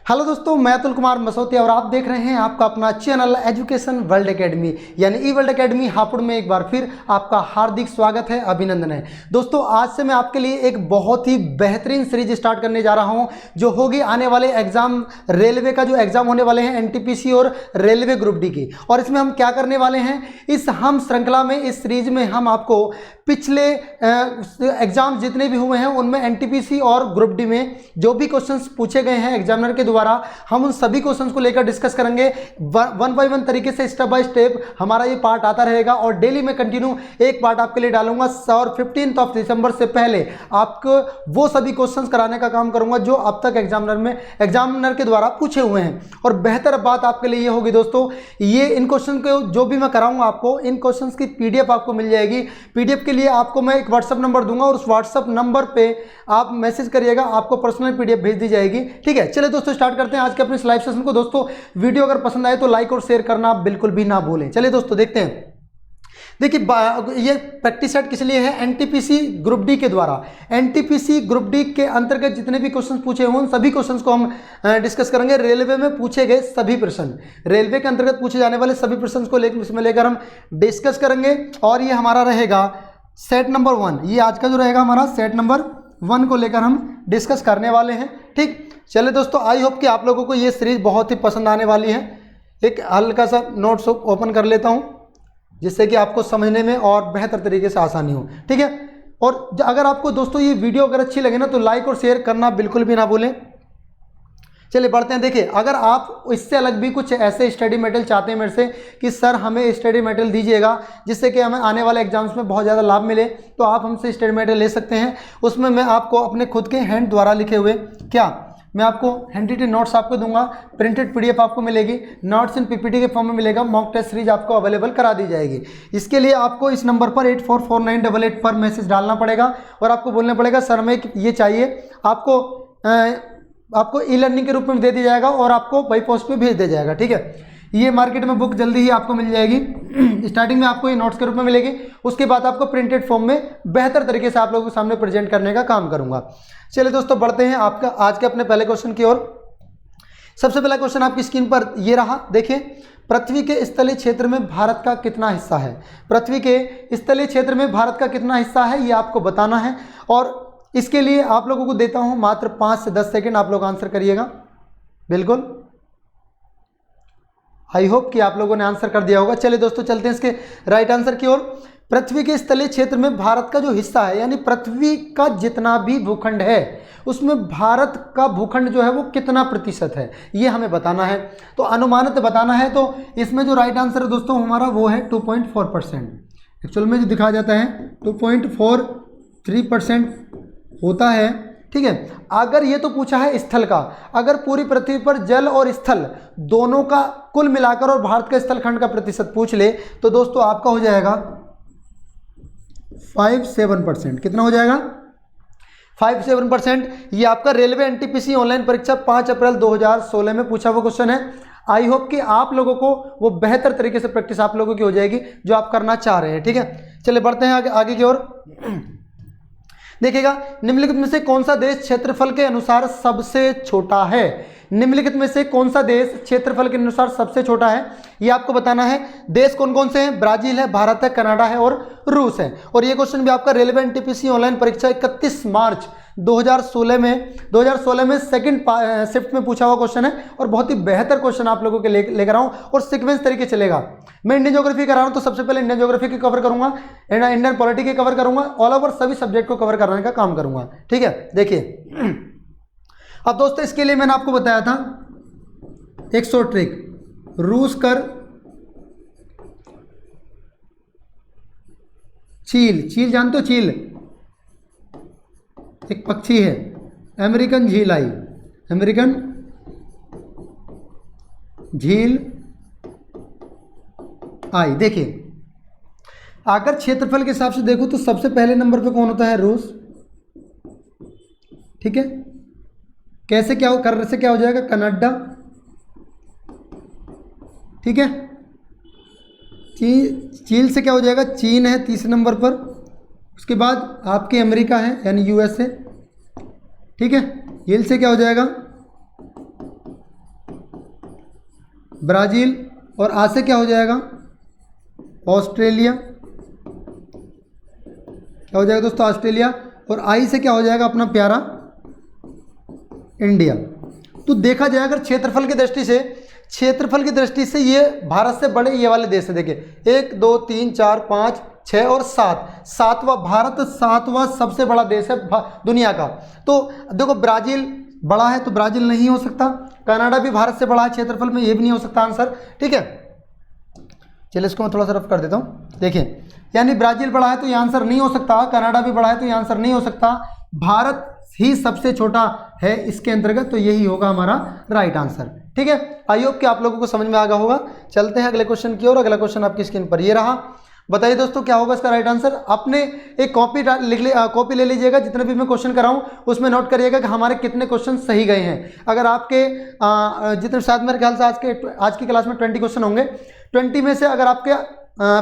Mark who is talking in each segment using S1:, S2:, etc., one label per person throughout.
S1: Hello दोस्तों, मैं अतुल कुमार मसौती और आप देख रहे हैं आपका अपना चैनल एजुकेशन वर्ल्ड एकेडमी यानी ई वर्ल्ड एकेडमी हापुड़ में एक बार फिर आपका हार्दिक स्वागत है, अभिनंदन है। दोस्तों आज से मैं आपके लिए एक बहुत ही बेहतरीन सीरीज स्टार्ट करने जा रहा हूं जो होगी आने वाले एग्जाम, रेलवे का जो एग्जाम होने वाले हैं एनटीपीसी और रेलवे ग्रुप डी की। और इसमें हम क्या करने वाले हैं, इस हम श्रृंखला में, इस सीरीज में हम आपको पिछले एग्जाम जितने भी हुए हैं उनमें एनटीपीसी और ग्रुप डी में जो भी क्वेश्चंस पूछे गए हैं एग्जामिनर के द्वारा, हम उन सभी क्वेश्चंस को लेकर डिस्कस करेंगे। वन बाय वन तरीके से, स्टेप बाय स्टेप हमारा ये पार्ट आता रहेगा और डेली में कंटिन्यू एक पार्ट आपके लिए डालूंगा। और 15 दिसंबर से पहले आपको वो सभी क्वेश्चंस कराने का काम करूंगा जो अब तक एग्जामिनर के द्वारा पूछे हुए हैं। और बेहतर बात आपके लिए ये होगी दोस्तों, ये इन क्वेश्चन को जो भी मैं कराऊंगा आपको, इन क्वेश्चन की पीडीएफ आपको मिल जाएगी। पीडीएफ के लिए आपको मैं एक व्हाट्सएप नंबर दूंगा और उस व्हाट्सएप नंबर पे आप मैसेज करिएगा, आपको पर्सनल पीडीएफ भेज दी जाएगी। ठीक है, चलिए दोस्तों स्टार्ट करते हैं आज के अपने इस लाइव सेशन को। दोस्तों वीडियो अगर पसंद आए तो लाइक और शेयर करना बिल्कुल भी ना भूलें। चलिए दोस्तों देखते हैं। देखिए ये प्रैक्टिस सेट किस लिए है, एनटीपीसी ग्रुप डी के द्वारा। एनटीपीसी ग्रुप डी के अंतर्गत जितने भी क्वेश्चन पूछे हुए उन सभी क्वेश्चंस को हम डिस्कस करेंगे। रेलवे में पूछे गए सभी प्रश्न, रेलवे के अंतर्गत पूछे जाने वाले सभी प्रश्न को इसमें लेकर हम डिस्कस करेंगे। और ये हमारा रहेगा सेट नंबर 1, ये आज का जो रहेगा हमारा सेट नंबर 1 को लेकर हम डिस्कस करने वाले हैं। ठीक, चलिए दोस्तों, आई होप कि आप लोगों को ये सीरीज बहुत ही पसंद आने वाली है। एक हल्का सा नोट्स ओपन कर लेता हूँ जिससे कि आपको समझने में और बेहतर तरीके से आसानी हो। ठीक है, और अगर आपको दोस्तों ये वीडियो अगर अच्छी लगे ना तो लाइक और शेयर करना बिल्कुल भी ना भूलें। चलिए बढ़ते हैं। देखिए, अगर आप इससे अलग भी कुछ ऐसे स्टडी मटेरियल चाहते हैं मेरे से कि सर हमें स्टडी मटेरियल दीजिएगा जिससे कि हमें आने वाले एग्जाम्स में बहुत ज़्यादा लाभ मिले, तो आप हमसे स्टडी मटेरियल ले सकते हैं। उसमें मैं आपको अपने खुद के हैंड द्वारा लिखे हुए मैं आपको हैंड रिटन नोट्स आपको दूंगा, प्रिंटेड पीडीएफ आपको मिलेगी, नोट्स इन पीपीटी के फॉर्म में मिलेगा, मॉक टेस्ट सीरीज आपको अवेलेबल करा दी जाएगी। इसके लिए आपको इस नंबर पर 844988 पर मैसेज डालना पड़ेगा और आपको बोलना पड़ेगा सर हमें ये चाहिए। आपको ई लर्निंग के रूप में दे दिया जाएगा और आपको बाई पोस्ट पे भेज दिया जाएगा। ठीक है, ये मार्केट में बुक जल्दी ही आपको मिल जाएगी। स्टार्टिंग में आपको ये नोट्स के रूप में मिलेगी, उसके बाद आपको प्रिंटेड फॉर्म में बेहतर तरीके से आप लोगों के सामने प्रेजेंट करने का काम करूंगा। चलिए दोस्तों बढ़ते हैं आपका आज के अपने पहले क्वेश्चन की ओर। सबसे पहला क्वेश्चन आपकी स्क्रीन पर ये रहा। देखिए, पृथ्वी के स्थलीय क्षेत्र में भारत का कितना हिस्सा है। पृथ्वी के स्थलीय क्षेत्र में भारत का कितना हिस्सा है ये आपको बताना है। और इसके लिए आप लोगों को देता हूं मात्र 5 से 10 सेकंड, आप लोग आंसर करिएगा। बिल्कुल, आई होप कि आप लोगों ने आंसर कर दिया होगा। चलिए दोस्तों चलते हैं इसके राइट आंसर की ओर। पृथ्वी के स्थलीय क्षेत्र में भारत का जो हिस्सा है, यानी पृथ्वी का जितना भी भूखंड है उसमें भारत का भूखंड जो है वो कितना प्रतिशत है ये हमें बताना है। तो अनुमानित बताना है। तो इसमें जो राइट आंसर है दोस्तों हमारा वो है 2.4%। एक्चुअल में जो दिखाया जाता है 2.43% होता है। ठीक है, अगर ये तो पूछा है स्थल का, अगर पूरी पृथ्वी पर जल और स्थल दोनों का कुल मिलाकर और भारत का स्थलखंड का प्रतिशत पूछ ले तो दोस्तों आपका हो जाएगा 57%। कितना हो जाएगा? 57%। ये आपका रेलवे एनटीपीसी ऑनलाइन परीक्षा 5 अप्रैल 2016 में पूछा हुआ क्वेश्चन है। आई होप कि आप लोगों को वो बेहतर तरीके से प्रैक्टिस आप लोगों की हो जाएगी जो आप करना चाह रहे हैं। ठीक है, चलिए बढ़ते हैं आगे की ओर। देखिएगा, निम्नलिखित में से कौन सा देश क्षेत्रफल के अनुसार सबसे छोटा है। निम्नलिखित में से कौन सा देश क्षेत्रफल के अनुसार सबसे छोटा है ये आपको बताना है। देश कौन कौन से हैं? ब्राजील है, भारत है, कनाडा है और रूस है। और ये क्वेश्चन भी आपका रेलवे एनटीपीसी ऑनलाइन परीक्षा 31 मार्च 2016 में सेकंड शिफ्ट में पूछा हुआ क्वेश्चन है और बहुत ही बेहतर क्वेश्चन आप लोगों के लेकर आऊँ और सीक्वेंस तरीके चलेगा। मैं इंडियन ज्योग्राफी करा रहा हूँ तो सबसे पहले इंडियन ज्योग्राफी की कवर करूंगा, इंडियन पॉलिटी की कवर करूंगा, ऑल ओवर सभी सब्जेक्ट को कवर करने का काम करूंगा। ठीक है, देखिए अब दोस्तों इसके लिए मैंने आपको बताया था एक शॉर्ट ट्रिक, रूस कर चील जानते हो? चील एक पक्षी है, अमेरिकन झील आई, अमेरिकन झील आई। देखिए, अगर क्षेत्रफल के हिसाब से देखो तो सबसे पहले नंबर पे कौन होता है? रूस। ठीक है, कैसे क्या हो जाएगा? कनाडा। ठीक है, चील से क्या हो जाएगा? चीन है तीसरे नंबर पर। उसके बाद आपके अमेरिका है यानी यूएसए। ठीक है, येल से क्या हो जाएगा? ब्राज़ील, और आ से क्या हो जाएगा ऑस्ट्रेलिया, क्या हो जाएगा दोस्तों ऑस्ट्रेलिया, और आई से क्या हो जाएगा अपना प्यारा इंडिया। तो देखा जाए अगर क्षेत्रफल की दृष्टि से ये भारत से बड़े ये वाले देश है। देखिए 1 2 3 4 5 6 और 7, सातवां भारत, सातवां सबसे बड़ा देश है दुनिया का। तो देखो ब्राज़ील बड़ा है तो ब्राज़ील नहीं हो सकता, कनाडा भी भारत से बड़ा है क्षेत्रफल में, ये भी नहीं हो सकता आंसर। ठीक है, चलिए इसको मैं थोड़ा सा रफ कर देता हूँ। देखिए यानी ब्राज़ील बड़ा है तो ये आंसर नहीं हो सकता, कनाडा भी बड़ा है तो ये आंसर नहीं हो सकता, भारत ही सबसे छोटा है इसके अंतर्गत, तो यही होगा हमारा राइट आंसर। ठीक है, आई होप कि आप लोगों को समझ में आ गया होगा। चलते हैं अगले क्वेश्चन की ओर। अगला क्वेश्चन आपकी स्क्रीन पर ये रहा। बताइए दोस्तों क्या होगा इसका राइट आंसर। आपने एक कॉपी ले लीजिएगा, जितने भी मैं क्वेश्चन कराऊं उसमें नोट करिएगा कि हमारे कितने क्वेश्चन सही गए हैं। अगर आपके जितने शायद मेरे ख्याल से आज की क्लास में 20 क्वेश्चन होंगे, 20 में से अगर आपके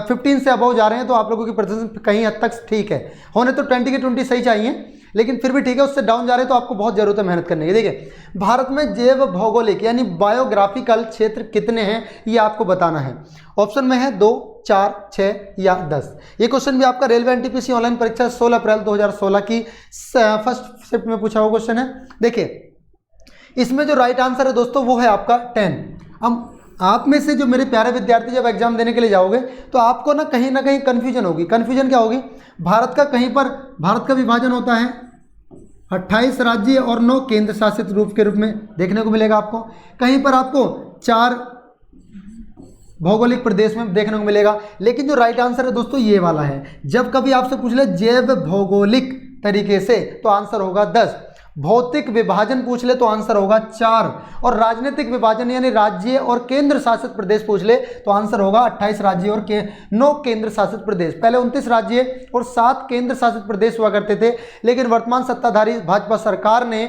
S1: 15 से अबव जा रहे हैं तो आप लोगों की परसेंटेज कहीं हद तक ठीक है। होने तो 20 के 20 सही चाहिए, लेकिन फिर भी ठीक है, उससे डाउन जा रहे हैं तो आपको बहुत जरूरत है मेहनत करने की। देखिए भारत में जैव भौगोलिक यानी बायोग्राफिकल क्षेत्र कितने हैं ये आपको बताना है। ऑप्शन में है 2, 4, 6 या 10। ये क्वेश्चन भी आपका रेलवे एनटीपीसी ऑनलाइन परीक्षा 16 अप्रैल 2016 की फर्स्ट शिफ्ट में पूछा हुआ क्वेश्चन है। देखिए इसमें जो राइट आंसर है दोस्तों वो है आपका 10। अब आप में से जो मेरे प्यारे विद्यार्थी जब एग्जाम देने के लिए जाओगे तो आपको ना कहीं कन्फ्यूजन होगी। कन्फ्यूजन क्या होगी, भारत का कहीं पर भारत का विभाजन होता है 28 राज्य और 9 केंद्र शासित रूप के रूप में देखने को मिलेगा आपको। कहीं पर आपको 4 भौगोलिक प्रदेश में देखने को मिलेगा। लेकिन जो राइट आंसर है दोस्तों ये वाला है। जब कभी आपसे पूछ ले जैव भौगोलिक तरीके से तो आंसर होगा 10, भौतिक विभाजन पूछ ले तो आंसर होगा 4, और राजनीतिक विभाजन यानी राज्य और केंद्र शासित प्रदेश पूछ ले तो आंसर होगा 28 राज्य और 9 केंद्र शासित प्रदेश। पहले 29 राज्य और 7 केंद्र शासित प्रदेश हुआ करते थे, लेकिन वर्तमान सत्ताधारी भाजपा सरकार ने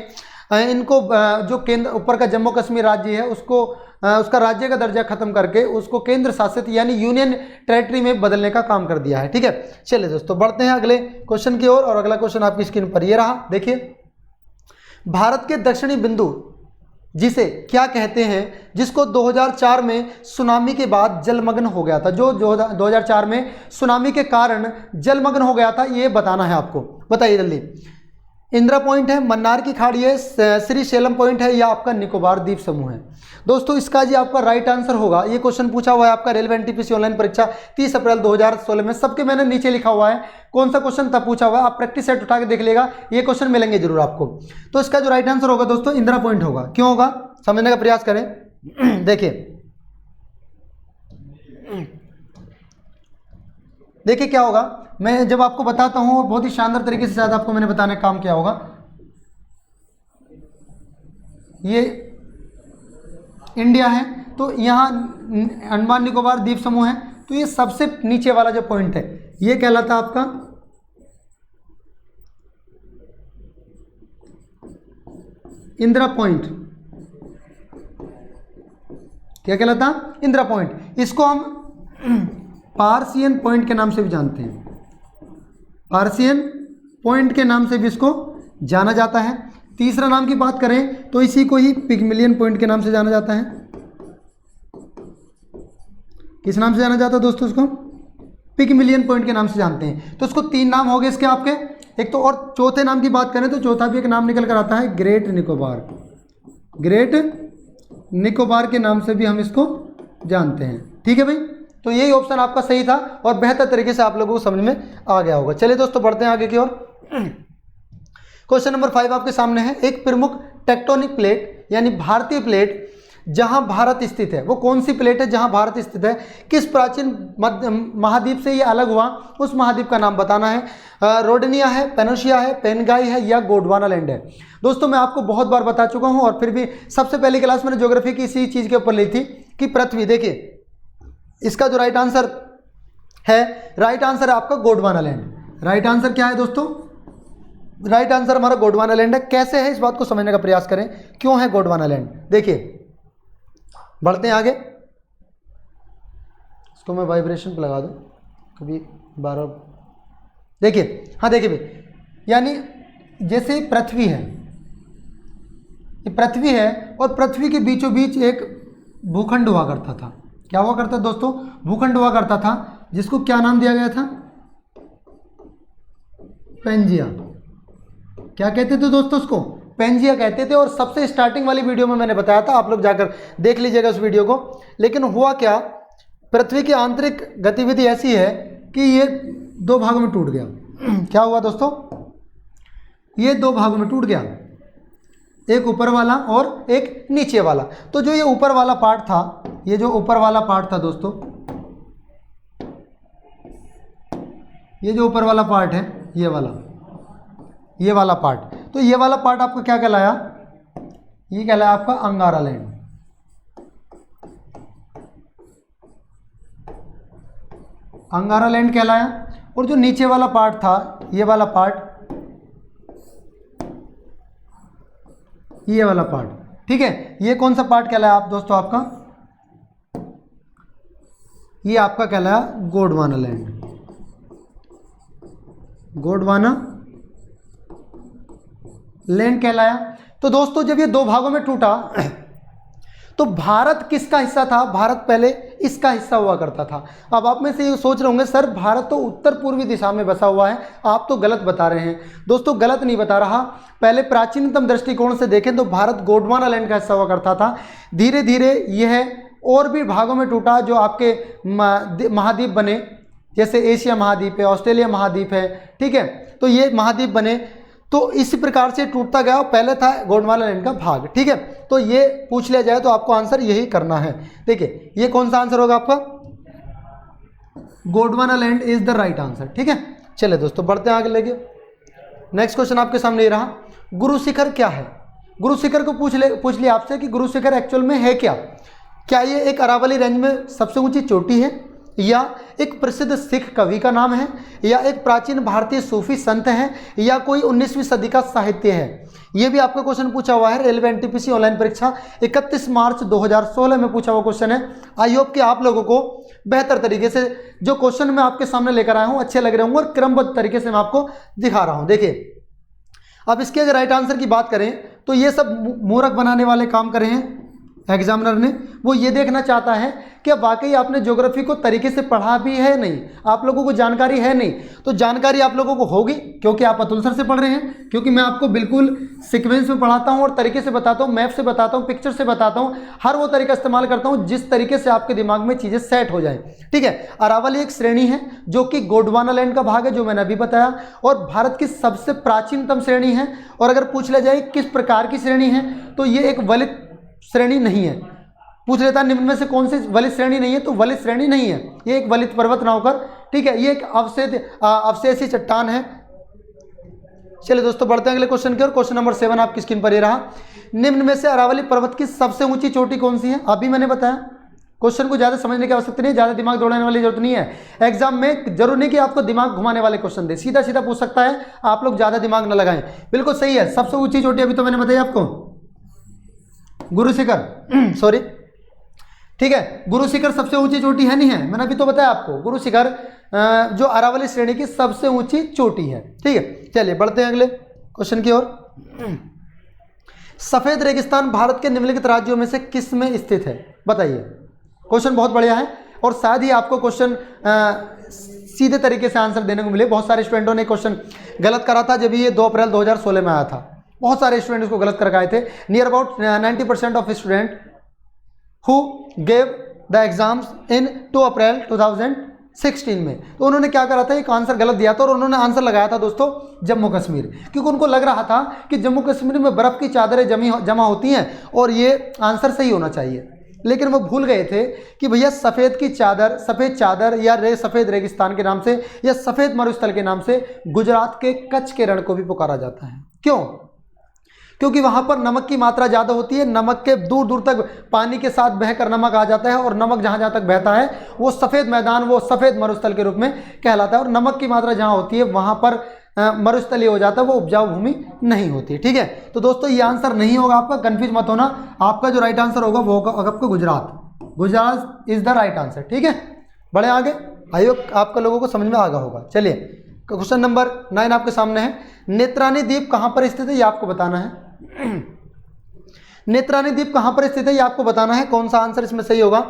S1: इनको जो केंद्र ऊपर का जम्मू कश्मीर राज्य है उसका राज्य का दर्जा खत्म करके उसको केंद्र शासित यानी यूनियन टेरिटरी में बदलने का काम कर दिया है। ठीक है, चलिए दोस्तों बढ़ते हैं अगले क्वेश्चन की ओर, और अगला क्वेश्चन आपकी स्क्रीन पर ये रहा। देखिए भारत के दक्षिणी बिंदु जिसे क्या कहते हैं, जिसको 2004 में सुनामी के बाद जलमग्न हो गया था, जो 2004 में सुनामी के कारण जलमग्न हो गया था, ये बताना है आपको। बताइए जल्दी। इंदिरा पॉइंट है, मन्नार की खाड़ी है, श्रीशैलम पॉइंट है, या आपका निकोबार द्वीप समूह है। दोस्तों इसका जी आपका राइट आंसर होगा, ये क्वेश्चन पूछा हुआ है आपका रेलवे एनटीपीसी ऑनलाइन परीक्षा 30 अप्रैल 2016 में। सबके मैंने नीचे लिखा हुआ है कौन सा क्वेश्चन तब पूछा हुआ है, आप प्रैक्टिस सेट उठा के देख लेगा, ये क्वेश्चन मिलेंगे जरूर आपको। तो इसका जो राइट आंसर होगा दोस्तों इंदिरा पॉइंट होगा। क्यों होगा समझने का प्रयास करें। देखिए क्या होगा, मैं जब आपको बताता हूँ बहुत ही शानदार तरीके से शायद आपको मैंने बताने का काम किया होगा। ये इंडिया है तो यहाँ अंडमान निकोबार द्वीप समूह है, तो ये सबसे नीचे वाला जो पॉइंट है ये कहलाता आपका इंदिरा पॉइंट। क्या कहलाता, इंदिरा पॉइंट। इसको हम पार्सियन पॉइंट के नाम से भी जानते हैं, पार्सियन पॉइंट के नाम से भी इसको जाना जाता है। तीसरा नाम की बात करें तो इसी को ही पिगमिलियन पॉइंट के नाम से जाना जाता है। किस नाम से जाना जाता है दोस्तों, इसको पिगमिलियन पॉइंट के नाम से जानते हैं। तो इसको 3 नाम हो गए इसके आपके, एक तो, और चौथे नाम की बात करें तो चौथा भी एक नाम निकल कर आता है ग्रेट निकोबार। ग्रेट निकोबार के नाम से भी हम इसको जानते हैं। ठीक है भाई, तो यही ऑप्शन आपका सही था और बेहतर तरीके से आप लोगों को समझ में आ गया होगा। चलिए दोस्तों बढ़ते हैं आगे की ओर। क्वेश्चन नंबर 5 आपके सामने है। एक प्रमुख टेक्टोनिक प्लेट यानी भारतीय प्लेट जहां भारत स्थित है, वो कौन सी प्लेट है जहां भारत स्थित है, किस प्राचीन महाद्वीप से ये अलग हुआ, उस महाद्वीप का नाम बताना है। रोडनिया है, पेनोशिया है, पेनगाई है, या गोंडवाना लैंड है। दोस्तों मैं आपको बहुत बार बता चुका हूं और फिर भी सबसे पहली क्लास मैंने ज्योग्राफी की इसी चीज के ऊपर ली थी कि पृथ्वी। देखिए इसका जो राइट आंसर है, राइट आंसर है आपका गोंडवाना लैंड। राइट आंसर क्या है दोस्तों, राइट आंसर हमारा गोंडवाना लैंड है। कैसे है इस बात को समझने का प्रयास करें, क्यों है गोंडवाना लैंड। देखिए बढ़ते हैं आगे, इसको मैं वाइब्रेशन पर लगा दूं कभी 12। देखिए हाँ देखिए भाई, यानी जैसे पृथ्वी है, ये पृथ्वी है और पृथ्वी के बीचों बीच एक भूखंड हुआ करता था। क्या हुआ करता था दोस्तों? भूखंड हुआ करता था, जिसको क्या नाम दिया गया था? पेंजिया। क्या कहते थे दोस्तों उसको? पेंजिया कहते थे। और सबसे स्टार्टिंग वाली वीडियो में मैंने बताया था, आप लोग जाकर देख लीजिएगा उस वीडियो को। लेकिन हुआ क्या, पृथ्वी की आंतरिक गतिविधि ऐसी है कि ये दो भागों में टूट गया। क्या हुआ दोस्तों? ये दो भागों में टूट गया, एक ऊपर वाला और एक नीचे वाला। तो जो ये ऊपर वाला पार्ट था, ये जो ऊपर वाला पार्ट था दोस्तों, ये जो ऊपर वाला पार्ट है, ये वाला पार्ट, तो ये वाला पार्ट आपका क्या कहलाया? ये कहलाया आपका अंगारा लैंड। अंगारा लैंड कहलाया। और जो नीचे वाला पार्ट था, ये वाला पार्ट, ये वाला पार्ट, ठीक है, ये कौन सा पार्ट कहलाया आप दोस्तों? आपका ये आपका कहलाया गोंडवाना लैंड। गोंडवाना लैंड कहलाया। तो दोस्तों जब ये दो भागों में टूटा तो भारत किसका हिस्सा था? भारत पहले इसका हिस्सा हुआ करता था। अब आप में से ये सोच रहे होंगे, सर भारत तो उत्तर पूर्वी दिशा में बसा हुआ है, आप तो गलत बता रहे हैं। दोस्तों गलत नहीं बता रहा। पहले प्राचीनतम दृष्टिकोण से देखें तो भारत गोंडवाना लैंड का हिस्सा हुआ करता था। धीरे धीरे यह और भी भागों में टूटा, जो आपके महाद्वीप बने, जैसे एशिया महाद्वीप है, ऑस्ट्रेलिया महाद्वीप है, ठीक है, तो ये महाद्वीप बने। तो इसी प्रकार से टूटता गया। पहले था गोंडवाना लैंड का भाग, ठीक है। तो ये पूछ लिया जाए तो आपको आंसर यही करना है। देखिए ये कौन सा आंसर होगा आपका? Gondwana land is the right answer, ठीक है। चलिए दोस्तों बढ़ते हैं आगे लेके। नेक्स्ट क्वेश्चन आपके सामने ये रहा, गुरु शिखर क्या है? गुरु शिखर को पूछ लिया आपसे कि गुरु शिखर एक्चुअल में है क्या? क्या ये एक अरावली रेंज में सबसे ऊंची चोटी है, या एक प्रसिद्ध सिख कवि का नाम है, या एक प्राचीन भारतीय सूफी संत है, या कोई 19वीं सदी का साहित्य है? ये भी आपका क्वेश्चन पूछा हुआ है रेलवे एनटीपीसी ऑनलाइन परीक्षा 31 मार्च 2016 में पूछा हुआ क्वेश्चन है। आई होप कि आप लोगों को बेहतर तरीके से जो क्वेश्चन मैं आपके सामने लेकर आया हूँ अच्छे लग रहे होंगे और क्रमबद्ध तरीके से मैं आपको दिखा रहा हूँ। देखिए अब इसके अगर राइट आंसर की बात करें तो ये सब मूर्ख बनाने वाले काम करे हैं एग्जामिनर ने। वो ये देखना चाहता है कि वाकई आपने ज्योग्राफी को तरीके से पढ़ा भी है नहीं, आप लोगों को जानकारी है नहीं। तो जानकारी आप लोगों को होगी क्योंकि आप अतुल सर से पढ़ रहे हैं, क्योंकि मैं आपको बिल्कुल सीक्वेंस में पढ़ाता हूँ और तरीके से बताता हूँ, मैप से बताता हूँ, पिक्चर से बताता हूँ, हर वो तरीका इस्तेमाल करता हूँ जिस तरीके से आपके दिमाग में चीज़ें सेट हो जाए, ठीक है। अरावली एक श्रेणी है जो कि गोंडवाना लैंड का भाग है, जो मैंने अभी बताया, और भारत की सबसे प्राचीनतम श्रेणी है। और अगर पूछ लिया जाए किस प्रकार की श्रेणी है तो ये एक वलित श्रेणी नहीं है। पूछ लेता निम्न में से कौन सी वलित श्रेणी नहीं है, तो वलित श्रेणी नहीं है, ये एक वलित पर्वत ना होकर, ठीक है, ये एक अवशेषी चट्टान है। चलिए दोस्तों बढ़ते हैं अगले क्वेश्चन की ओर। क्वेश्चन नंबर 7 आपकी स्क्रीन पर ये रहा, निम्न में से अरावली पर्वत की सबसे ऊंची चोटी कौन सी है? अभी मैंने बताया, क्वेश्चन को ज्यादा समझने की आवश्यकता नहीं है, ज्यादा दिमाग दौड़ाने वाली जरूरत नहीं है। एग्जाम में जरूर नहीं कि आपको दिमाग घुमाने वाले क्वेश्चन दे, सीधा सीधा पूछ सकता है, आप लोग ज्यादा दिमाग न लगाएं। बिल्कुल सही है, सबसे ऊंची चोटी अभी तो मैंने बताई आपको, गुरु शिखर सॉरी, ठीक है, गुरु शिखर सबसे ऊंची चोटी है नहीं है, मैंने अभी तो बताया आपको, गुरु शिखर जो अरावली श्रेणी की सबसे ऊंची चोटी है, ठीक है। चलिए बढ़ते हैं अगले क्वेश्चन की ओर। सफेद रेगिस्तान भारत के निम्नलिखित राज्यों में से किस में स्थित है? बताइए। क्वेश्चन बहुत बढ़िया है और शायद ही आपको क्वेश्चन सीधे तरीके से आंसर देने को मिले। बहुत सारे स्टूडेंटों ने क्वेश्चन गलत करा था जब ये 2 अप्रैल 2016 में आया था, बहुत सारे स्टूडेंट इसको गलत करके आए थे। Near about 90% of student who gave the exams इन 2 अप्रैल 2016 में, तो उन्होंने क्या करा था, एक आंसर गलत दिया था और उन्होंने आंसर लगाया था दोस्तों जम्मू कश्मीर, क्योंकि उनको लग रहा था कि जम्मू कश्मीर में बर्फ़ की चादरें जमा होती हैं और ये आंसर सही होना चाहिए। लेकिन वो भूल गए थे कि भैया सफ़ेद चादर या सफ़ेद रेगिस्तान के नाम से या सफ़ेद मरुस्थल के नाम से गुजरात के कच्छ के रण को भी पुकारा जाता है। क्यों? क्योंकि वहाँ पर नमक की मात्रा ज़्यादा होती है, नमक के दूर दूर तक पानी के साथ बहकर नमक आ जाता है और नमक जहाँ जहाँ तक बहता है वो सफ़ेद मैदान, वो सफ़ेद मरुस्थल के रूप में कहलाता है। और नमक की मात्रा जहाँ होती है वहाँ पर मरुस्थलीय हो जाता है, वो उपजाऊ भूमि नहीं होती, ठीक है। तो दोस्तों ये आंसर नहीं होगा आपका, कंफ्यूज मत होना, आपका जो राइट आंसर होगा वो होगा आपका Gujarat is the right answer, ठीक है। बढ़े आगे, आई होप आपका लोगों को समझ में आ गया होगा। चलिए क्वेश्चन नंबर 9 आपके सामने है, नेत्रानी द्वीप कहाँ पर स्थित है ये आपको बताना है। नेत्रानी द्वीप कहाँ पर स्थित है ये आपको बताना है। कौन सा आंसर इसमें सही होगा?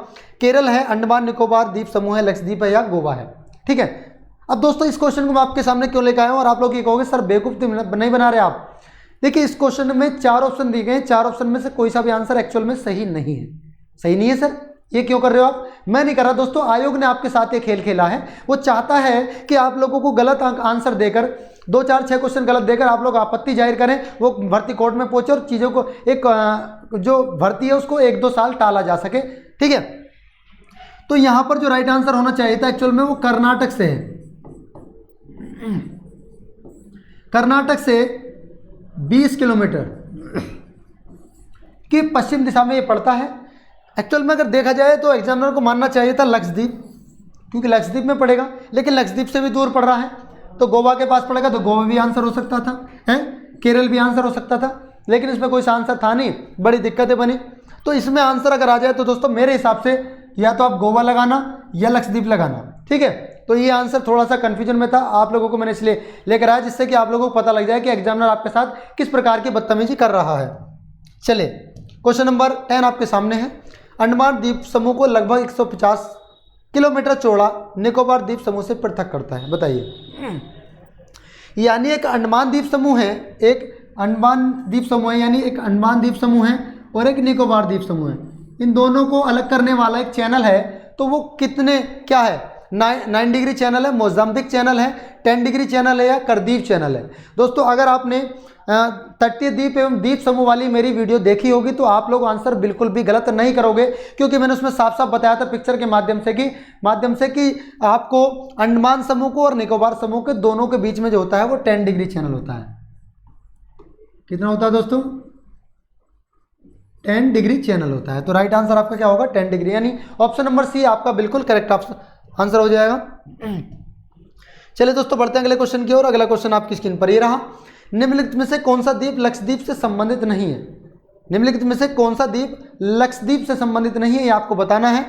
S1: केरल है, अंडमान निकोबार द्वीप समूह है, लक्षद्वीप है या गोवा है। ठीक है। अब दोस्तों इस क्वेश्चन को मैं आपके सामने क्यों लेकर आया हूँ और आप लोग ये कहोगे सर बेवकूफ तो नहीं बना रहे आप। देखिए इस क्वेश्चन में 4 ऑप्शन दिए गए हैं, 4 ऑप्शन में से कोई सा भी आंसर एक्चुअल में सही नहीं है। सही नहीं है सर, ये क्यों कर रहे हो आप? मैं नहीं कर रहा दोस्तों, आयोग ने आपके साथ ये खेल खेला है। वो चाहता है कि आप लोगों को गलत आंसर देकर 2, 4, 6 क्वेश्चन गलत देकर आप लोग आपत्ति जाहिर करें, वो भर्ती कोर्ट में पहुंचे और चीज़ों को एक जो भर्ती है उसको 1-2 साल टाला जा सके। ठीक है। तो यहां पर जो राइट आंसर होना चाहिए था एक्चुअल में वो कर्नाटक से है। कर्नाटक से 20 किलोमीटर की पश्चिम दिशा में ये पड़ता है। एक्चुअल में अगर देखा जाए तो एग्जामिनर को मानना चाहिए था लक्षद्वीप, क्योंकि लक्षद्वीप में पड़ेगा, लेकिन लक्षद्वीप से भी दूर पड़ रहा है तो गोवा के पास पड़ेगा, तो गोवा भी आंसर हो सकता था, है केरल भी आंसर हो सकता था, लेकिन इसमें कोई सा आंसर था नहीं, बड़ी दिक्कतें बनी। तो इसमें आंसर अगर आ जाए तो दोस्तों मेरे हिसाब से या तो आप गोवा लगाना या लक्षद्वीप लगाना। ठीक है। तो ये आंसर थोड़ा सा कंफ्यूजन में था, आप लोगों को मैंने इसलिए लेकर आया जिससे कि आप लोगों को पता लग जाए कि एग्जामिनर आपके साथ किस प्रकार की बदतमीजी कर रहा है। चलिए क्वेश्चन नंबर 10 आपके सामने है। अंडमान द्वीप समूह को लगभग 150 किलोमीटर चौड़ा निकोबार द्वीप समूह से पृथक करता है, बताइए। यानी एक अंडमान द्वीप समूह है, एक अंडमान द्वीप समूह है, यानी एक अंडमान द्वीप समूह है और एक निकोबार द्वीप समूह है। इन दोनों को अलग करने वाला एक चैनल है, तो वो कितने क्या है? 9 डिग्री चैनल है, मोजाम्बिक चैनल है, 10 डिग्री चैनल है या करदीप चैनल है। दोस्तों अगर आपने तटीय द्वीप एवं द्वीप समूह वाली मेरी वीडियो देखी होगी तो आप लोग आंसर बिल्कुल भी गलत नहीं करोगे, क्योंकि मैंने उसमें साफ साफ बताया था पिक्चर के माध्यम से कि आपको अंडमान समूह को और निकोबार समूह के दोनों के बीच में जो होता है वो 10 डिग्री चैनल होता है। कितना होता है दोस्तों? 10 डिग्री चैनल होता है। तो राइट आंसर आपका क्या होगा? 10 डिग्री, यानी ऑप्शन नंबर सी आपका बिल्कुल करेक्ट आंसर हो जाएगा। चलिए दोस्तों बढ़ते हैं अगले क्वेश्चन की ओर। अगला क्वेश्चन आपकी स्क्रीन पर ये रहा। निम्नलिखित में से कौन सा द्वीप लक्षद्वीप से संबंधित नहीं है? निम्नलिखित में से कौन सा द्वीप लक्षद्वीप से संबंधित नहीं है ये आपको बताना है।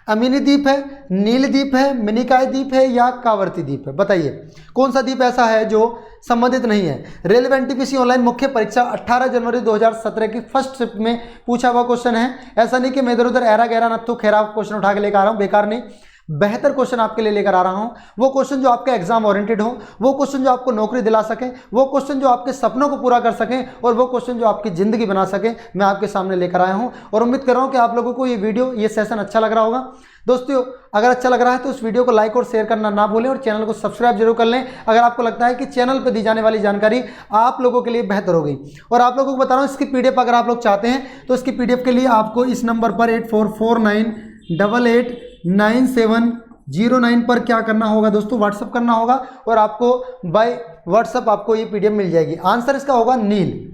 S1: अमीनी द्वीप है, नील द्वीप है, मिनिकाय द्वीप है या कावर्ती द्वीप है, बताइए कौन सा द्वीप ऐसा है जो संबंधित नहीं है। रेलवे एनटीपीसी ऑनलाइन मुख्य परीक्षा 18 जनवरी 2017 की फर्स्ट शिफ्ट में पूछा हुआ क्वेश्चन है। ऐसा नहीं कि मैं इधर उधर ऐरा गहरा नत्थु खेरा क्वेश्चन उठा के लेकर आ रहा हूँ, बेकार नहीं, बेहतर क्वेश्चन आपके लिए लेकर आ रहा हूं। वो क्वेश्चन जो आपके एग्जाम ओरिएंटेड हो, वो क्वेश्चन जो आपको नौकरी दिला सके, वो क्वेश्चन जो आपके सपनों को पूरा कर सके और वो क्वेश्चन जो आपकी ज़िंदगी बना सके, मैं आपके सामने लेकर आया हूं। और उम्मीद कर रहा हूं कि आप लोगों को ये वीडियो, ये सेशन अच्छा लग रहा होगा। दोस्तों अगर अच्छा लग रहा है तो इस वीडियो को लाइक और शेयर करना ना भूलें और चैनल को सब्सक्राइब जरूर कर लें अगर आपको लगता है कि चैनल पर दी जाने वाली जानकारी आप लोगों के लिए बेहतर हो गई। और आप लोगों को बता रहा हूँ इसकी पीडीएफ अगर आप लोग चाहते हैं तो इसकी पीडीएफ के लिए आपको इस नंबर पर 8449889709 पर क्या करना होगा दोस्तों, व्हाट्सअप करना होगा और आपको बाय व्हाट्सअप आपको ये पीडीएफ मिल जाएगी। आंसर इसका होगा नील।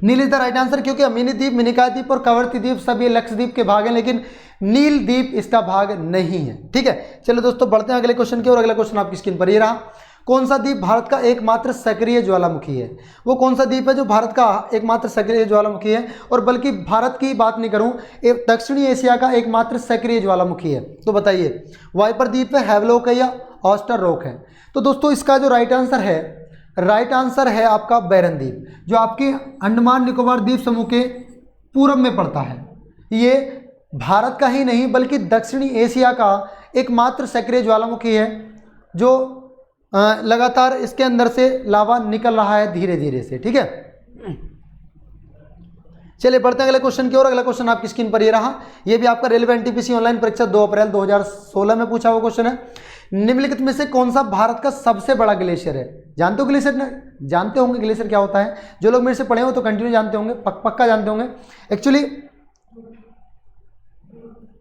S1: नील इज द राइट आंसर, क्योंकि अमीनी द्वीप, मिनिकाय द्वीप और कावर्ती द्वीप सब ये लक्षद्वीप के भाग हैं, लेकिन नील द्वीप इसका भाग नहीं है। ठीक है, चलो दोस्तों बढ़ते हैं अगले क्वेश्चन की और। अगला क्वेश्चन आपकी स्क्रीन पर ये रहा। कौन सा द्वीप भारत का एकमात्र सक्रिय ज्वालामुखी है? वो कौन सा द्वीप है जो भारत का एकमात्र सक्रिय ज्वालामुखी है? और बल्कि भारत की बात नहीं करूं, दक्षिणी एशिया का एकमात्र सक्रिय ज्वालामुखी है। तो बताइए वाइपर द्वीप है, हैवलॉक है या ऑस्टर रॉक है? तो दोस्तों इसका जो राइट आंसर है आपका बैरन द्वीप, जो आपके अंडमान निकोबार द्वीप समूह के पूरब में पड़ता है। ये भारत का ही नहीं बल्कि दक्षिणी एशिया का एकमात्र सक्रिय ज्वालामुखी है जो लगातार इसके अंदर से लावा निकल रहा है धीरे धीरे से। ठीक है, चलिए बढ़ते हैं अगले क्वेश्चन की ओर। अगला क्वेश्चन आपकी स्क्रीन पर ये रहा। ये भी आपका रेलवे एनटीपीसी ऑनलाइन परीक्षा 2 अप्रैल 2016 में पूछा हुआ क्वेश्चन है। निम्नलिखित में से कौन सा भारत का सबसे बड़ा ग्लेशियर है? जानते हो ग्लेशियर ना? जानते होंगे ग्लेशियर क्या होता है। जो लोग मेरे से पढ़े हो तो कंटिन्यू जानते होंगे, पक्का जानते होंगे। एक्चुअली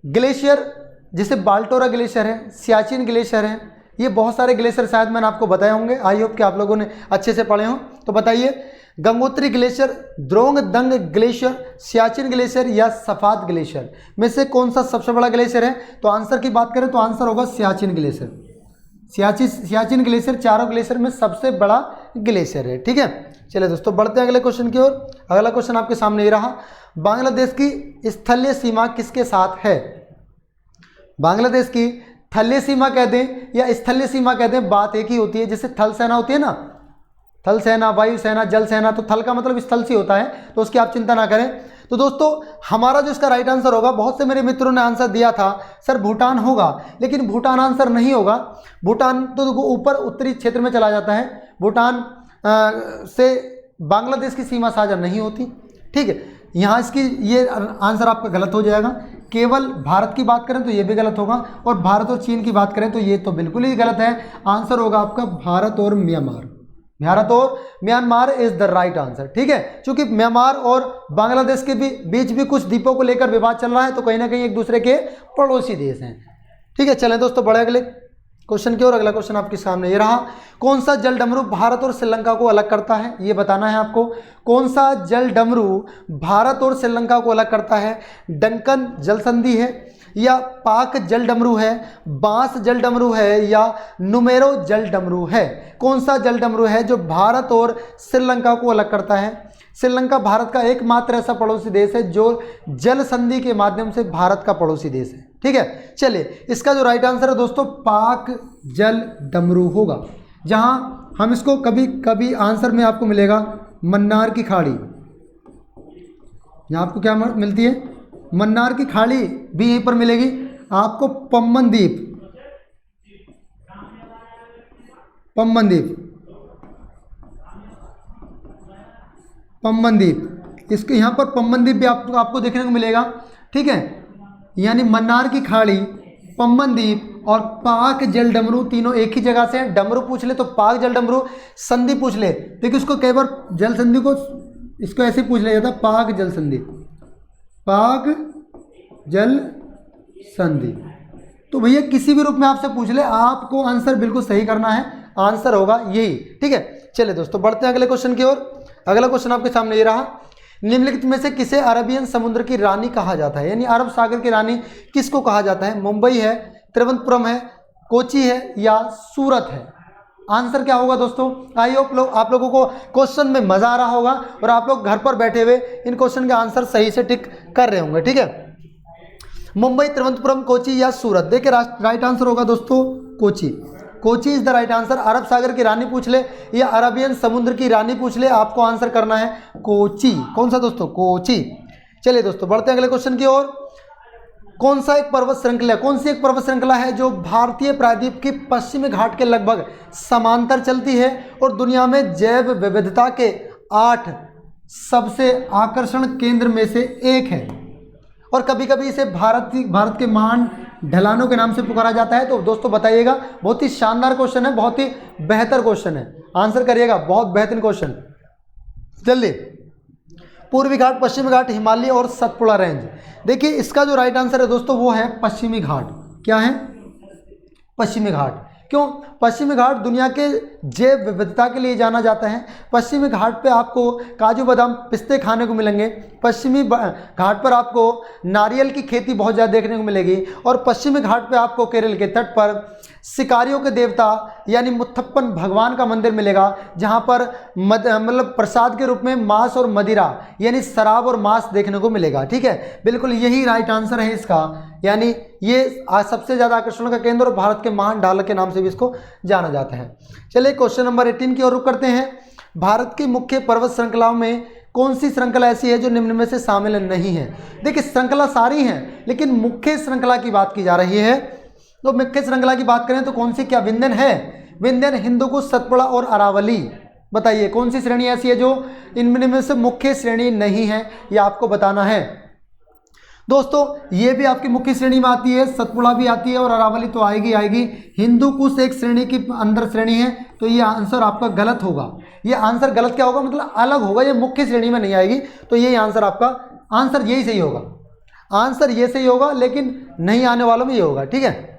S1: ग्लेशियर जैसे बाल्टोरा ग्लेशियर है, सियाचिन ग्लेशियर है, ये बहुत सारे ग्लेशियर शायद मैंने आपको बताए होंगे। आई होप कि आप लोगों ने अच्छे से पढ़े हो। तो बताइए गंगोत्री ग्लेशियर, द्रोंग दंग ग्लेशियर, सियाचिन ग्लेशियर या सफाद ग्लेशियर में से कौन सा सबसे बड़ा ग्लेशियर है? तो आंसर की बात करें तो आंसर होगा सियाचिन ग्लेशियर। सियाचिन ग्लेशियर चारों ग्लेशियर में सबसे बड़ा ग्लेशियर है। ठीक है, चलिए दोस्तों बढ़ते हैं अगले क्वेश्चन की ओर। अगला क्वेश्चन आपके सामने ये रहा। बांग्लादेश की स्थलीय सीमा किसके साथ है? बांग्लादेश की थलीय सीमा कहते हैं या स्थलीय सीमा कहते हैं, बात एक ही होती है। जैसे थल सेना होती है ना, थल सेना, वायु सेना, जल सेना। तो थल का मतलब स्थल से होता है, तो उसकी आप चिंता ना करें। तो दोस्तों हमारा जो इसका राइट आंसर होगा, बहुत से मेरे मित्रों ने आंसर दिया था सर भूटान होगा, लेकिन भूटान आंसर नहीं होगा। भूटान तो ऊपर उत्तरी क्षेत्र में चला जाता है। भूटान से बांग्लादेश की सीमा साझा नहीं होती, ठीक है। यहाँ इसकी ये आंसर आपका गलत हो जाएगा। केवल भारत की बात करें तो ये भी गलत होगा, और भारत और चीन की बात करें तो ये तो बिल्कुल ही गलत है। आंसर होगा आपका भारत और म्यांमार। भारत और Myanmar is the right answer, ठीक है। क्योंकि म्यांमार और बांग्लादेश के बीच भी कुछ द्वीपों को लेकर विवाद चल रहा है, तो कहीं ना कहीं एक दूसरे के पड़ोसी देश हैं, ठीक है। चलें दोस्तों बढ़े अगले क्वेश्चन की ओर। अगला क्वेश्चन आपके सामने ये रहा, कौन सा जल डमरू भारत और श्रीलंका को अलग करता है, ये बताना है आपको। कौन सा जल डमरू भारत और श्रीलंका को अलग करता है? डंकन जल संधि है, या पाक जल डमरू है, बांस जल डमरू है, या नुमेरो जल डमरू है? कौन सा जल डमरू है जो भारत और श्रीलंका को अलग करता है? श्रीलंका भारत का एकमात्र ऐसा पड़ोसी देश है जो जल संधि के माध्यम से भारत का पड़ोसी देश है, ठीक है। चलिए इसका जो राइट आंसर है दोस्तों पाक जल डमरू होगा। जहां हम इसको कभी कभी आंसर में आपको मिलेगा मन्नार की खाड़ी। यहाँ आपको क्या मिलती है? मन्नार की खाड़ी भी यहीं पर मिलेगी आपको। पम्बन द्वीप, पम्बन द्वीप, पम्बन द्वीप, इसके यहाँ पर पम्बन द्वीप भी आपको देखने को मिलेगा, ठीक है। यानी मन्नार की खाड़ी, पम्बन द्वीप और पाक जल डमरू तीनों एक ही जगह से हैं। डमरू पूछ ले तो पाक जल डमरू, संधि पूछ ले देखिए उसको कई बार जल संधि को इसको ऐसे पूछ लिया जाता है पाक जल संधि, पाक जल संधि। तो भैया किसी भी रूप में आपसे पूछ ले आपको आंसर बिल्कुल सही करना है, आंसर होगा यही, ठीक है। चलिए दोस्तों बढ़ते हैं अगले क्वेश्चन की ओर। अगला क्वेश्चन आपके सामने ये रहा, निम्नलिखित में से किसे अरबियन समुद्र की रानी कहा जाता है? यानी अरब सागर की रानी किसको कहा जाता है? मुंबई है, तिरुवनंतपुरम है, कोची है, या सूरत है? आंसर क्या होगा दोस्तों? आई होप आप लोगों को क्वेश्चन में मजा आ रहा होगा और आप लोग घर पर बैठे हुए इन क्वेश्चन के आंसर सही से टिक कर रहे होंगे, ठीक है। मुंबई, तिरुवनंतपुरम, कोची या सूरत? देखिए राइट आंसर होगा दोस्तों Kochi. Kochi is the right answer. अरब सागर की रानी पूछ ले या अरबियन समुद्र की रानी पूछ ले, आपको आंसर करना है कोची। कौन सा दोस्तों? कोची। चलिए दोस्तों बढ़ते हैं अगले क्वेश्चन की ओर। कौन सा एक पर्वत श्रृंखला, कौन सी एक पर्वत श्रृंखला है जो भारतीय प्रायद्वीप के पश्चिमी घाट के लगभग समांतर चलती है और दुनिया में जैव विविधता के 8 सबसे आकर्षण केंद्र में से एक है, और कभी कभी इसे भारत के महान ढलानों के नाम से पुकारा जाता है? तो दोस्तों बताइएगा, बहुत ही शानदार क्वेश्चन है, बहुत ही बेहतर क्वेश्चन है, आंसर करिएगा, बहुत बेहतरीन क्वेश्चन। जल्दी। पूर्वी घाट, पश्चिमी घाट, हिमालय और सतपुड़ा रेंज। देखिए इसका जो राइट आंसर है दोस्तों वो है पश्चिमी घाट। क्या है? पश्चिमी घाट। क्यों? पश्चिमी घाट दुनिया के जैव विविधता के लिए जाना जाता है। पश्चिमी घाट पे आपको काजू बादाम पिस्ते खाने को मिलेंगे। पश्चिमी घाट पर आपको नारियल की खेती बहुत ज़्यादा देखने को मिलेगी, और पश्चिमी घाट पे आपको केरल के तट पर शिकारियों के देवता यानी मुथप्पन भगवान का मंदिर मिलेगा, जहाँ पर मतलब प्रसाद के रूप में मांस और मदिरा यानी शराब और मांस देखने को मिलेगा, ठीक है। बिल्कुल यही राइट आंसर है इसका, यानी ये सबसे ज़्यादा आकर्षण का केंद्र और भारत के महान ढाल के नाम से भी इसको जाना जाता है। चलिए क्वेश्चन नंबर 18 की ओर रुख करते हैं। भारत की मुख्य पर्वत श्रृंखलाओं में कौन सी श्रृंखला ऐसी है जो निम्न में से शामिल नहीं है? देखिए श्रृंखला सारी हैं, लेकिन मुख्य श्रृंखला की बात की जा रही है। तो मुख्य श्रृंखला की बात करें तो कौन सी? क्या विंध्यन है? विंध्यन, हिंदुकुश, सतपुड़ा और अरावली। बताइए कौन सी श्रेणी ऐसी है जो इनमें में से मुख्य श्रेणी नहीं है, ये आपको बताना है। दोस्तों ये भी आपकी मुख्य श्रेणी में आती है, सतपुड़ा भी आती है और अरावली तो आएगी। हिंदुकुश एक श्रेणी की अंदर श्रेणी है, तो ये आंसर आपका गलत होगा। ये आंसर गलत क्या होगा? मतलब अलग होगा, ये मुख्य श्रेणी में नहीं आएगी, तो ये आंसर आपका आंसर यही सही होगा। आंसर ये सही होगा, लेकिन नहीं आने वालों में ये होगा, ठीक है।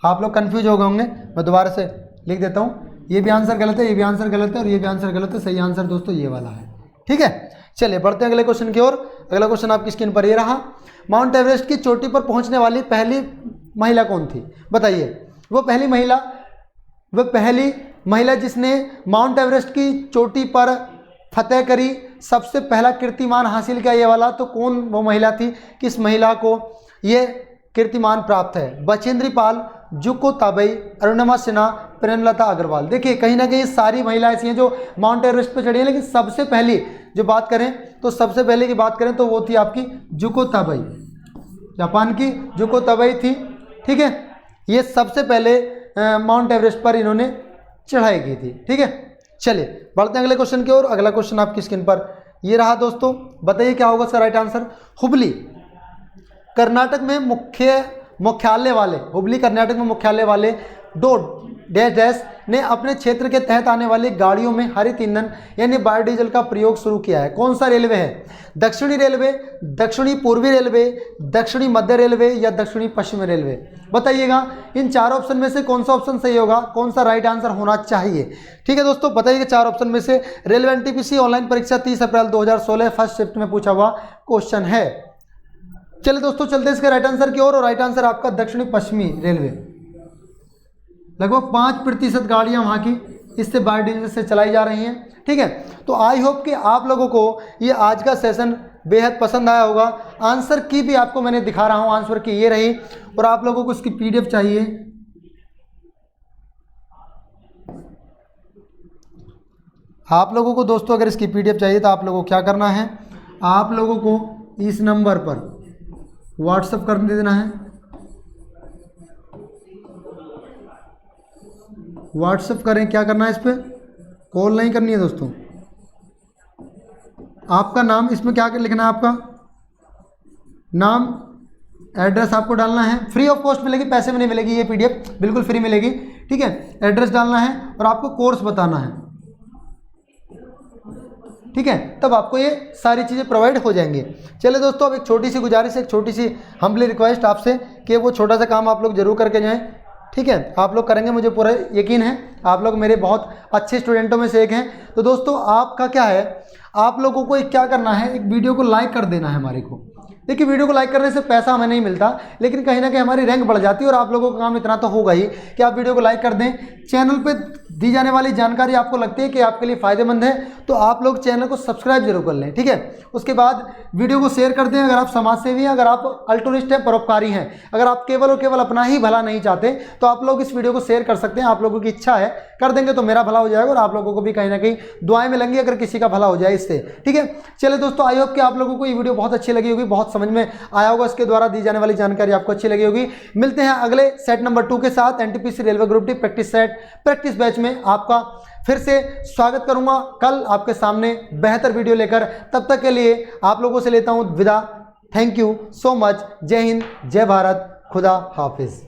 S1: आप लोग कंफ्यूज हो गए होंगे, मैं दोबारा से लिख देता हूँ। ये भी आंसर गलत है, ये भी आंसर गलत है और ये भी आंसर गलत है। सही आंसर दोस्तों ये वाला है, ठीक है। चलिए बढ़ते हैं अगले क्वेश्चन की ओर। अगला क्वेश्चन आपकी स्क्रीन पर ये रहा, माउंट एवरेस्ट की चोटी पर पहुंचने वाली पहली महिला कौन थी? बताइए। वो पहली महिला जिसने माउंट एवरेस्ट की चोटी पर फतेह करी, सबसे पहला कीर्तिमान हासिल किया ये वाला, तो कौन वो महिला थी? किस महिला को ये कीर्तिमान प्राप्त है? बछेंद्री पाल, जुको ताबई, अरुणिमा सिन्हा, प्रेमलता अग्रवाल। देखिए कहीं ना कहीं सारी महिलाएं ऐसी हैं जो माउंट एवरेस्ट पर चढ़ी हैं, लेकिन सबसे पहली जो बात करें तो सबसे पहले की बात करें तो वो थी आपकी जुको ताबई, जापान की जुको ताबई थी। ठीक है, ये सबसे पहले माउंट एवरेस्ट पर इन्होंने चढ़ाई की थी। ठीक है, चलिए बढ़ते हैं अगले क्वेश्चन की ओर। अगला क्वेश्चन आपकी स्क्रीन पर ये रहा दोस्तों, बताइए क्या होगा इसका राइट आंसर। हुबली कर्नाटक में मुख्यालय वाले, हुबली कर्नाटक में मुख्यालय वाले दो डैश डैश ने अपने क्षेत्र के तहत आने वाली गाड़ियों में हरित ईंधन यानी बायोडीजल का प्रयोग शुरू किया है। कौन सा रेलवे है? दक्षिणी रेलवे, दक्षिणी पूर्वी रेलवे, दक्षिणी मध्य रेलवे या दक्षिणी पश्चिमी रेलवे? बताइएगा इन चार ऑप्शन में से कौन सा ऑप्शन सही होगा, कौन सा राइट आंसर होना चाहिए। ठीक है दोस्तों, बताइएगा चार ऑप्शन में से। रेलवे एनटीपीसी ऑनलाइन परीक्षा 30 अप्रैल 2016 फर्स्ट शिफ्ट में पूछा हुआ क्वेश्चन है। चलिए दोस्तों चलते हैं इसके राइट आंसर की ओर, और राइट आंसर आपका दक्षिणी पश्चिमी रेलवे। लगभग 5% गाड़ियां वहां की इससे बायोडीजल से चलाई जा रही हैं। ठीक है, तो आई होप कि आप लोगों को ये आज का सेशन बेहद पसंद आया होगा। आंसर की भी आपको मैंने दिखा रहा हूं, आंसर की ये रही, और आप लोगों को इसकी पीडीएफ चाहिए। आप लोगों को दोस्तों अगर इसकी पीडीएफ चाहिए तो आप लोगों को क्या करना है, आप लोगों को इस नंबर पर व्हाट्सएप कर देना है। व्हाट्सएप करें, क्या करना है इस पर, कॉल नहीं करनी है दोस्तों। आपका नाम इसमें क्या लिखना है, आपका नाम, एड्रेस आपको डालना है। फ्री ऑफ कॉस्ट मिलेगी, पैसे में नहीं मिलेगी, ये पीडीएफ बिल्कुल फ्री मिलेगी। ठीक है, एड्रेस डालना है और आपको कोर्स बताना है। ठीक है, तब आपको ये सारी चीज़ें प्रोवाइड हो जाएंगी। चलिए दोस्तों, अब एक छोटी सी गुजारिश, एक छोटी सी हम्बली रिक्वेस्ट आपसे कि वो छोटा सा काम आप लोग जरूर करके जाएं। ठीक है, आप लोग करेंगे, मुझे पूरा यकीन है, आप लोग मेरे बहुत अच्छे स्टूडेंटों में से एक हैं। तो दोस्तों आपका क्या है, आप लोगों को क्या करना है, एक वीडियो को लाइक कर देना है हमारे को। देखिए वीडियो को लाइक करने से पैसा हमें नहीं मिलता, लेकिन कहीं ना कहीं हमारी रैंक बढ़ जाती है, और आप लोगों का काम इतना तो होगा ही कि आप वीडियो को लाइक कर दें। चैनल पे दी जाने वाली जानकारी आपको लगती है कि आपके लिए फ़ायदेमंद है, तो आप लोग चैनल को सब्सक्राइब जरूर कर लें। ठीक है, उसके बाद वीडियो को शेयर कर दें। अगर आप समाज सेवी हैं, अगर आप अल्टुरिस्ट हैं, परोपकारी हैं, अगर आप केवल और केवल अपना ही भला नहीं चाहते, तो आप लोग इस वीडियो को शेयर कर सकते हैं। आप लोगों की इच्छा है, कर देंगे तो मेरा भला हो जाएगा, और आप लोगों को भी कहीं ना कहीं दुआएं मिलेंगी अगर किसी का भला हो जाए इससे। ठीक है, चलिए दोस्तों, आई होप कि आप लोगों को ये वीडियो बहुत अच्छी लगी होगी, बहुत समझ में आया होगा, इसके द्वारा दी जाने वाली जानकारी आपको अच्छी लगी होगी। मिलते हैं अगले सेट नंबर 2 के साथ, NTPC railway group D practice set practice batch में आपका फिर से स्वागत करूंगा कल आपके सामने बेहतर वीडियो लेकर। तब तक के लिए आप लोगों से लेता हूं विदा। Thank you so much. जय हिंद, जय भारत, खुदा हाफिज।